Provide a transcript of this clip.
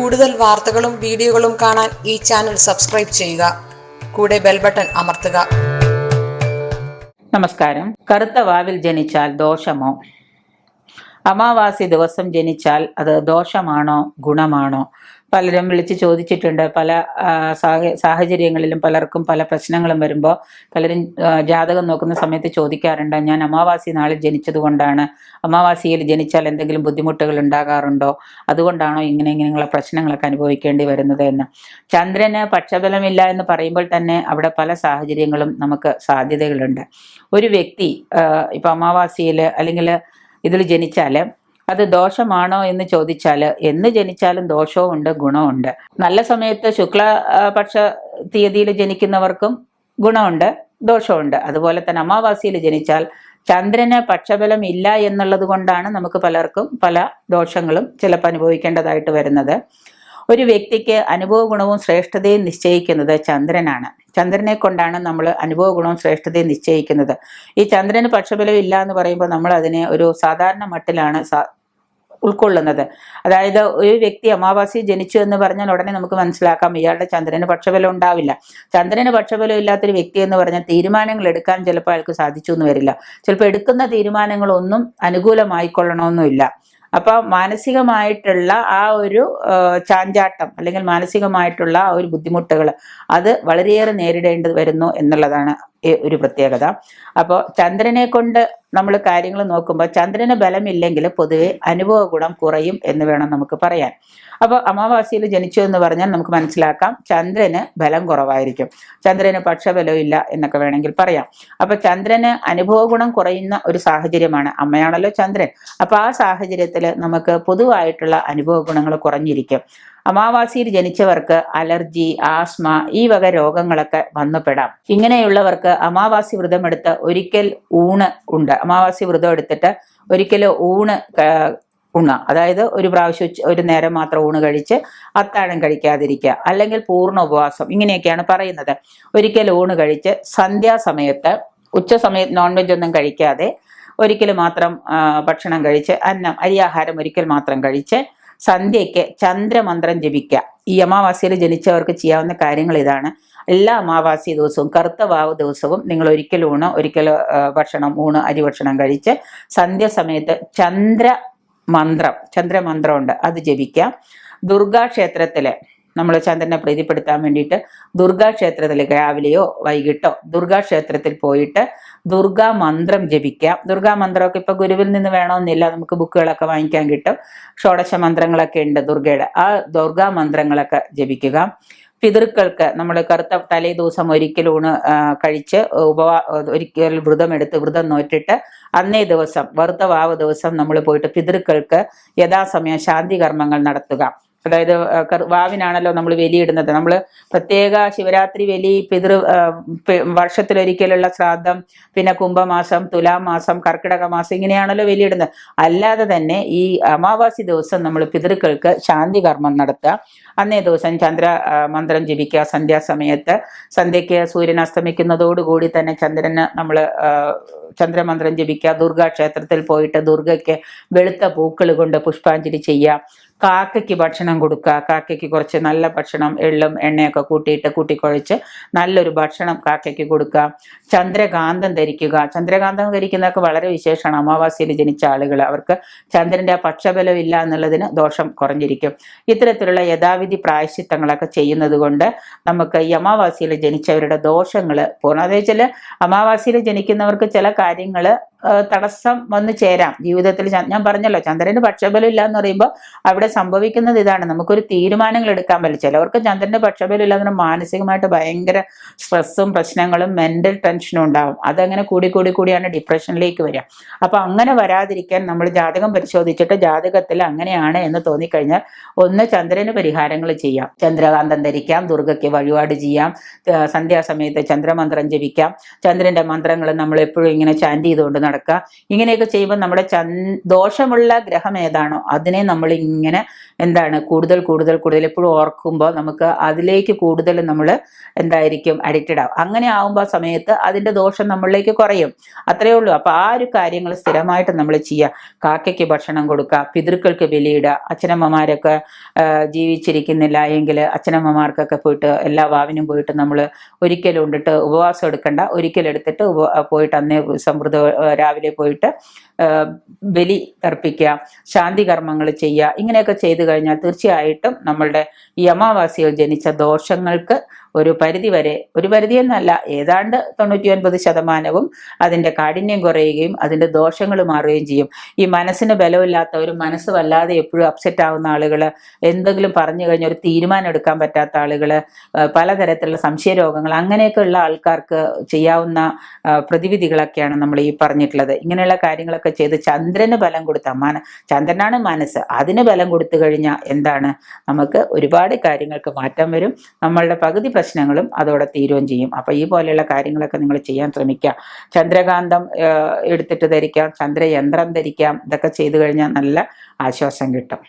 കൂടുതൽ വാർത്തകളും വീഡിയോകളും കാണാൻ ഈ ചാനൽ സബ്സ്ക്രൈബ് ചെയ്യുക. കൂടെ ബെൽ ബട്ടൺ അമർത്തുക. നമസ്കാരം. കറുത്ത വാവിൽ ജനിച്ചാൽ ദോഷമോ? അമാവാസി ദിവസം ജനിച്ചാൽ അത് ദോഷമാണോ ഗുണമാണോ? പലരും വിളിച്ച് ചോദിച്ചിട്ടുണ്ട്. പല സാഹചര്യങ്ങളിലും പലർക്കും പല പ്രശ്നങ്ങളും വരുമ്പോൾ പലരും ജാതകം നോക്കുന്ന സമയത്ത് ചോദിക്കാറുണ്ട്, ഞാൻ അമാവാസി നാളിൽ ജനിച്ചത് കൊണ്ടാണ്, അമാവാസിയിൽ ജനിച്ചാൽ എന്തെങ്കിലും ബുദ്ധിമുട്ടുകൾ ഉണ്ടാകാറുണ്ടോ, അതുകൊണ്ടാണോ ഇങ്ങനെയുള്ള പ്രശ്നങ്ങളൊക്കെ അനുഭവിക്കേണ്ടി വരുന്നത് എന്ന്. ചന്ദ്രന് പക്ഷബലമില്ല എന്ന് പറയുമ്പോൾ തന്നെ അവിടെ പല സാഹചര്യങ്ങളും നമുക്ക് സാധ്യതകളുണ്ട്. ഒരു വ്യക്തി ഇപ്പം അമാവാസിയിൽ അല്ലെങ്കിൽ ഇതിൽ ജനിച്ചാൽ അത് ദോഷമാണോ എന്ന് ചോദിച്ചാൽ, എന്ന് ജനിച്ചാലും ദോഷവും ഉണ്ട് ഗുണമുണ്ട്. നല്ല സമയത്ത് ശുക്ലപക്ഷ തീയതിയിൽ ജനിക്കുന്നവർക്കും ഗുണമുണ്ട് ദോഷമുണ്ട്. അതുപോലെ തന്നെ അമാവാസിയിൽ ജനിച്ചാൽ ചന്ദ്രന് പക്ഷബലം ഇല്ല എന്നുള്ളത് കൊണ്ടാണ് നമുക്ക് പലർക്കും പല ദോഷങ്ങളും ചിലപ്പോൾ അനുഭവിക്കേണ്ടതായിട്ട് വരുന്നത്. ഒരു വ്യക്തിക്ക് അനുഭവ ഗുണവും ശ്രേഷ്ഠതയും നിശ്ചയിക്കുന്നത് ചന്ദ്രനാണ്. ചന്ദ്രനെ കൊണ്ടാണ് നമ്മൾ അനുഭവ ഗുണവും ശ്രേഷ്ഠതയും നിശ്ചയിക്കുന്നത്. ഈ ചന്ദ്രന് പക്ഷബലം ഇല്ല എന്ന് പറയുമ്പോൾ നമ്മൾ അതിനെ ഒരു സാധാരണ മട്ടിലാണ് ഉൾക്കൊള്ളുന്നത്. അതായത് ഒരു വ്യക്തി അമാവാസി ജനിച്ചു എന്ന് പറഞ്ഞാൽ ഉടനെ നമുക്ക് മനസ്സിലാക്കാം ഇയാളുടെ ചന്ദ്രന് പക്ഷബലം ഉണ്ടാവില്ല. ചന്ദ്രന് പക്ഷബലം ഇല്ലാത്തൊരു വ്യക്തി എന്ന് പറഞ്ഞാൽ തീരുമാനങ്ങൾ എടുക്കാൻ ചിലപ്പോൾ അയാൾക്ക് സാധിച്ചു എന്ന് വരില്ല. ചിലപ്പോൾ എടുക്കുന്ന തീരുമാനങ്ങളൊന്നും അനുകൂലമായിക്കൊള്ളണമെന്നില്ല. അപ്പൊ മാനസികമായിട്ടുള്ള ആ ഒരു ചാഞ്ചാട്ടം അല്ലെങ്കിൽ മാനസികമായിട്ടുള്ള ആ ഒരു ബുദ്ധിമുട്ടുകൾ അത് വളരെയേറെ നേരിടേണ്ടി വരുന്നു എന്നുള്ളതാണ് ഒരു പ്രത്യേകത. അപ്പോൾ ചന്ദ്രനെ കൊണ്ട് നമ്മൾ കാര്യങ്ങൾ നോക്കുമ്പോൾ ചന്ദ്രന് ബലമില്ലെങ്കിൽ പൊതുവെ അനുഭവ ഗുണം കുറയും എന്ന് വേണം നമുക്ക് പറയാൻ. അപ്പോൾ അമാവാസിയിൽ ജനിച്ചു എന്ന് പറഞ്ഞാൽ നമുക്ക് മനസ്സിലാക്കാം ചന്ദ്രന് ബലം കുറവായിരിക്കും, ചന്ദ്രന് പക്ഷബലം ഇല്ല എന്നൊക്കെ വേണമെങ്കിൽ പറയാം. അപ്പൊ ചന്ദ്രന് അനുഭവ ഗുണം കുറയുന്ന ഒരു സാഹചര്യമാണ്, അമ്മയാണല്ലോ ചന്ദ്രൻ. അപ്പൊ ആ സാഹചര്യത്തിൽ നമുക്ക് പൊതുവായിട്ടുള്ള അനുഭവ ഗുണങ്ങൾ കുറഞ്ഞിരിക്കും. അമാവാസിയിൽ ജനിച്ചവർക്ക് അലർജി, ആസ്മ ഈ വക രോഗങ്ങളൊക്കെ വന്നുപെടാം. ഇങ്ങനെയുള്ളവർക്ക് അമാവാസി വ്രതം എടുത്ത് ഒരിക്കൽ ഊണ് ഉണ്ട്. അമാവാസി വ്രതം എടുത്തിട്ട് ഒരിക്കലും ഊണ് അതായത് ഒരു പ്രാവശ്യം ഒരു നേരം മാത്രം ഊണ് കഴിച്ച് അത്താഴം കഴിക്കാതിരിക്കുക, അല്ലെങ്കിൽ പൂർണ്ണ ഉപവാസം, ഇങ്ങനെയൊക്കെയാണ് പറയുന്നത്. ഒരിക്കൽ ഊണ് കഴിച്ച് സന്ധ്യാസമയത്ത് ഉച്ച സമയത്ത് നോൺ വെജ് ഒന്നും കഴിക്കാതെ ഒരിക്കൽ മാത്രം ഭക്ഷണം കഴിച്ച് അരിയാഹാരം ഒരിക്കൽ മാത്രം കഴിച്ച് സന്ധ്യയ്ക്ക് ചന്ദ്രമന്ത്രം ജപിക്കുക. ഈ അമാവാസിയിൽ ജനിച്ചവർക്ക് ചെയ്യാവുന്ന കാര്യങ്ങൾ ഇതാണ്. എല്ലാ അമാവാസി ദിവസവും കറുത്ത വാവ് ദിവസവും നിങ്ങൾ ഒരിക്കൽ ഒരിക്കൽ അരി ഭക്ഷണം കഴിച്ച് സന്ധ്യാസമയത്ത് ചന്ദ്രമന്ത്രം ഉണ്ട്, അത് ജപിക്കാം. ദുർഗാക്ഷേത്രത്തില് നമ്മൾ ചന്ദ്രനെ പ്രീതിപ്പെടുത്താൻ വേണ്ടിയിട്ട് ദുർഗാക്ഷേത്രത്തിൽ രാവിലെയോ വൈകിട്ടോ ദുർഗാക്ഷേത്രത്തിൽ പോയിട്ട് ദുർഗാ മന്ത്രം ജപിക്കാം. ദുർഗാ മന്ത്രമൊക്കെ ഇപ്പൊ ഗുരുവിൽ നിന്ന് വേണമെന്നില്ല, നമുക്ക് ബുക്കുകളൊക്കെ വാങ്ങിക്കാൻ കിട്ടും. ഷോഡശ മന്ത്രങ്ങളൊക്കെ ഉണ്ട് ദുർഗയുടെ. ആ ദുർഗാ മന്ത്രങ്ങളൊക്കെ ജപിക്കുക. പിതൃക്കൾക്ക് നമ്മൾ കറുത്ത തലേ ദിവസം ഒരിക്കൽ ഊണ് കഴിച്ച് ഒരിക്കൽ വ്രതം നോറ്റിട്ട് അന്നേ ദിവസം വറുത്ത വാവ് ദിവസം നമ്മൾ പോയിട്ട് പിതൃക്കൾക്ക് യഥാസമയം ശാന്തി കർമ്മങ്ങൾ നടത്തുക. അതായത് വാവിനാണല്ലോ നമ്മൾ ബലിയിടുന്നത്. നമ്മൾ പ്രത്യേക ശിവരാത്രി ബലി, വർഷത്തിലൊരിക്കലുള്ള ശ്രാദ്ധം, പിന്നെ കുംഭമാസം, തുലാം മാസം, കർക്കിടക മാസം ഇങ്ങനെയാണല്ലോ ബലിയിടുന്നത്. അല്ലാതെ തന്നെ ഈ അമാവാസി ദിവസം നമ്മൾ പിതൃക്കൾക്ക് ശാന്തി കർമ്മം നടത്തുക. അന്നേ ദിവസം മന്ത്രം ജപിക്കുക. സന്ധ്യാസമയത്ത് സന്ധ്യയ്ക്ക് സൂര്യൻ അസ്തമിക്കുന്നതോടുകൂടി തന്നെ ചന്ദ്രന് നമ്മൾ ചന്ദ്രമന്ത്രം ജപിക്കുക. ദുർഗാക്ഷേത്രത്തിൽ പോയിട്ട് ദുർഗയ്ക്ക് വെളുത്ത പൂക്കൾ കൊണ്ട് പുഷ്പാഞ്ജലി ചെയ്യുക. കാക്കയ്ക്ക് ഭക്ഷണം കൊടുക്കുക. കാക്കയ്ക്ക് കുറച്ച് നല്ല ഭക്ഷണം, എള്ളും എണ്ണയൊക്കെ കൂട്ടിക്കുഴച്ച് നല്ലൊരു ഭക്ഷണം കാക്കയ്ക്ക് കൊടുക്കുക. ചന്ദ്രകാന്തം ധരിക്കുക. ചന്ദ്രകാന്തം ധരിക്കുന്നതൊക്കെ വളരെ വിശേഷമാണ്. അമാവാസിയിൽ ജനിച്ച ആളുകൾ, അവർക്ക് ചന്ദ്രന്റെ ആ പക്ഷബലം ഇല്ല എന്നുള്ളതിന് ദോഷം കുറഞ്ഞിരിക്കും. ഇത്തരത്തിലുള്ള യഥാവിധി പ്രായശ്ചിത്തങ്ങളൊക്കെ ചെയ്യുന്നത് കൊണ്ട് നമുക്ക് ഈ അമാവാസിയിൽ ജനിച്ചവരുടെ ദോഷങ്ങൾ പൂർണ്ണതയിൽ അമാവാസിയിൽ ജനിക്കുന്നവർക്ക് ചില കാര്യങ്ങൾ തടസ്സം വന്നു ചേരാം ജീവിതത്തിൽ. ഞാൻ പറഞ്ഞല്ലോ ചന്ദ്രന് പക്ഷബലം ഇല്ല എന്ന് പറയുമ്പോൾ അവിടെ സംഭവിക്കുന്നത് ഇതാണ്, നമുക്കൊരു തീരുമാനങ്ങൾ എടുക്കാൻ പറ്റില്ല. ചിലവർക്ക് ചന്ദ്രന്റെ പക്ഷബലം ഇല്ലാതെ മാനസികമായിട്ട് ഭയങ്കര സ്ട്രെസ്സും പ്രശ്നങ്ങളും മെന്റൽ ടെൻഷനും ഉണ്ടാവും. അതങ്ങനെ കൂടിയാണ് ഡിപ്രഷനിലേക്ക് വരിക. അപ്പൊ അങ്ങനെ വരാതിരിക്കാൻ നമ്മൾ ജാതകം പരിശോധിച്ചിട്ട് ജാതകത്തിൽ അങ്ങനെയാണ് എന്ന് തോന്നിക്കഴിഞ്ഞാൽ ഒന്ന് ചന്ദ്രന് പരിഹാരങ്ങൾ ചെയ്യാം. ചന്ദ്രകാന്തം ധരിക്കാം, ദുർഗയ്ക്ക് വഴിപാട് ചെയ്യാം, സന്ധ്യാസമയത്ത് ചന്ദ്രമന്ത്രം ജപിക്കാം. ചന്ദ്രന്റെ മന്ത്രങ്ങൾ നമ്മൾ എപ്പോഴും ഇങ്ങനെ ചാൻഡ് ചെയ്തുകൊണ്ട് നടക്കുക. ഇങ്ങനെയൊക്കെ ചെയ്യുമ്പോൾ നമ്മുടെ ദോഷമുള്ള ഗ്രഹം ഏതാണോ അതിനെ നമ്മൾ ഇങ്ങനെ കൂടുതൽ കൂടുതൽ കൂടുതൽ എപ്പോഴും ഓർക്കുമ്പോൾ നമുക്ക് അതിലേക്ക് കൂടുതൽ നമ്മൾ എന്തായിരിക്കും അഡിക്റ്റഡ് ആവും. അങ്ങനെ ആവുമ്പോൾ ആ സമയത്ത് അതിന്റെ ദോഷം നമ്മളിലേക്ക് കുറയും. അത്രയേ ഉള്ളൂ. അപ്പൊ ആ ഒരു കാര്യങ്ങൾ സ്ഥിരമായിട്ട് നമ്മൾ ചെയ്യുക. കാക്കയ്ക്ക് ഭക്ഷണം കൊടുക്കുക, പിതൃക്കൾക്ക് ബലിയിടുക. അച്ഛനമ്മമാരൊക്കെ ജീവിച്ചിരിക്കുന്നില്ല എങ്കിൽ അച്ഛനമ്മമാർക്കൊക്കെ പോയിട്ട് എല്ലാ വാവിനും പോയിട്ട് നമ്മൾ ഒരിക്കലും ഉണ്ടിട്ട് ഉപവാസം എടുക്കണ്ട, ഒരിക്കലും എടുത്തിട്ട് പോയിട്ട് അന്നേ സമൃദ്ധ രാവിലെ പോയിട്ട് ബലി അർപ്പിക്കുക, ശാന്തി കർമ്മങ്ങൾ ചെയ്യുക. ഇങ്ങനെയൊക്കെ ചെയ്തു കഴിഞ്ഞാൽ തീർച്ചയായിട്ടും നമ്മളുടെ ഈ അമാവാസിയിൽ ജനിച്ച ദോഷങ്ങൾക്ക് ഒരു പരിധിയെന്നല്ല, ഏതാണ്ട് 99% അതിന്റെ കാഠിന്യം കുറയുകയും അതിന്റെ ദോഷങ്ങൾ മാറുകയും ചെയ്യും. ഈ മനസ്സിന് ബലമില്ലാത്തവരും മനസ്സ് വല്ലാതെ എപ്പോഴും അപ്സെറ്റ് ആവുന്ന ആളുകൾ, എന്തെങ്കിലും പറഞ്ഞു കഴിഞ്ഞാൽ ഒരു തീരുമാനം എടുക്കാൻ പറ്റാത്ത ആളുകൾ, പലതരത്തിലുള്ള സംശയരോഗങ്ങൾ, അങ്ങനെയൊക്കെയുള്ള ആൾക്കാർക്ക് ചെയ്യാവുന്ന പ്രതിവിധികളൊക്കെയാണ് നമ്മൾ ഈ പറഞ്ഞിട്ടുള്ളത്. ഇങ്ങനെയുള്ള കാര്യങ്ങളൊക്കെ ചെയ്ത് ചന്ദ്രന് ബലം കൊടുത്ത ചന്ദ്രനാണ് മനസ്സ്, അതിന് ബലം കൊടുത്തു കഴിഞ്ഞാൽ എന്താണ്, നമുക്ക് ഒരുപാട് കാര്യങ്ങൾക്ക് മാറ്റം വരും. നമ്മളുടെ പകുതി പ്രശ്നങ്ങളും അതോടെ തീരുകയും ചെയ്യും. അപ്പൊ ഈ പോലെയുള്ള കാര്യങ്ങളൊക്കെ നിങ്ങൾ ചെയ്യാൻ ശ്രമിക്കുക. ചന്ദ്രകാന്തം എടുത്തിട്ട് ധരിക്കാം, ചന്ദ്രയന്ത്രം ധരിക്കാം. ഇതൊക്കെ ചെയ്തു കഴിഞ്ഞാൽ നല്ല ആശ്വാസം കിട്ടും.